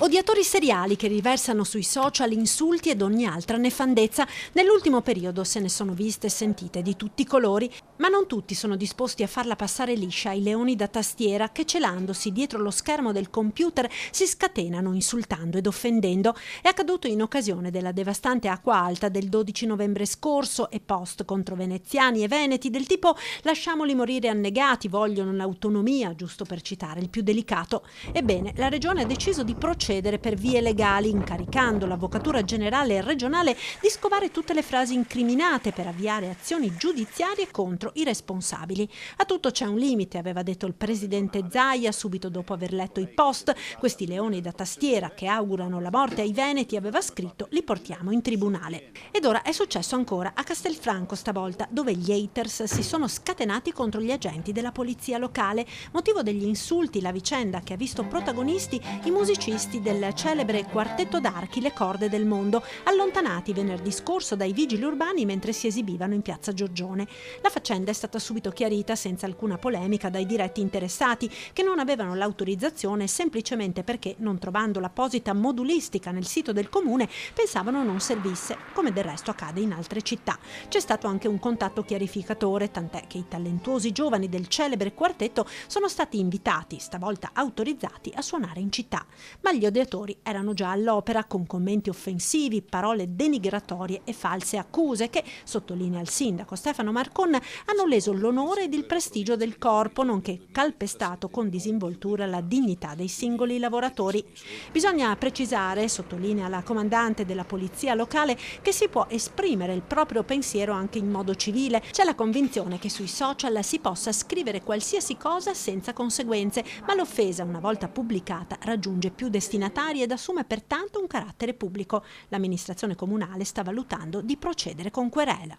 Odiatori seriali che riversano sui social insulti ed ogni altra nefandezza. Nell'ultimo periodo se ne sono viste e sentite di tutti i colori, ma non tutti sono disposti a farla passare liscia ai leoni da tastiera che, celandosi dietro lo schermo del computer, si scatenano insultando ed offendendo. È accaduto in occasione della devastante acqua alta del 12 novembre scorso e post contro veneziani e veneti del tipo «lasciamoli morire annegati, vogliono l'autonomia», giusto per citare il più delicato. Ebbene, la regione ha deciso di procedere per vie legali, incaricando l'Avvocatura Generale Regionale di scovare tutte le frasi incriminate per avviare azioni giudiziarie contro i responsabili. A tutto c'è un limite, aveva detto il presidente Zaia subito dopo aver letto i post. Questi leoni da tastiera che augurano la morte ai veneti, aveva scritto, li portiamo in tribunale. Ed ora è successo ancora a Castelfranco stavolta, dove gli haters si sono scatenati contro gli agenti della polizia locale. Motivo degli insulti la vicenda che ha visto protagonisti i musicisti del celebre quartetto d'archi Le Corde del Mondo, allontanati venerdì scorso dai vigili urbani mentre si esibivano in piazza Giorgione. La faccenda è stata subito chiarita senza alcuna polemica dai diretti interessati, che non avevano l'autorizzazione semplicemente perché, non trovando l'apposita modulistica nel sito del comune, pensavano non servisse, come del resto accade in altre città. C'è stato anche un contatto chiarificatore, tant'è che i talentuosi giovani del celebre quartetto sono stati invitati, stavolta autorizzati, a suonare in città. Ma gli odiatori erano già all'opera con commenti offensivi, parole denigratorie e false accuse che, sottolinea il sindaco Stefano Marcon, hanno leso l'onore ed il prestigio del corpo, nonché calpestato con disinvoltura la dignità dei singoli lavoratori. Bisogna precisare, sottolinea la comandante della polizia locale, che si può esprimere il proprio pensiero anche in modo civile. C'è la convinzione che sui social si possa scrivere qualsiasi cosa senza conseguenze, ma l'offesa, una volta pubblicata, raggiunge più destinatari ed assume pertanto un carattere pubblico. L'amministrazione comunale sta valutando di procedere con querela.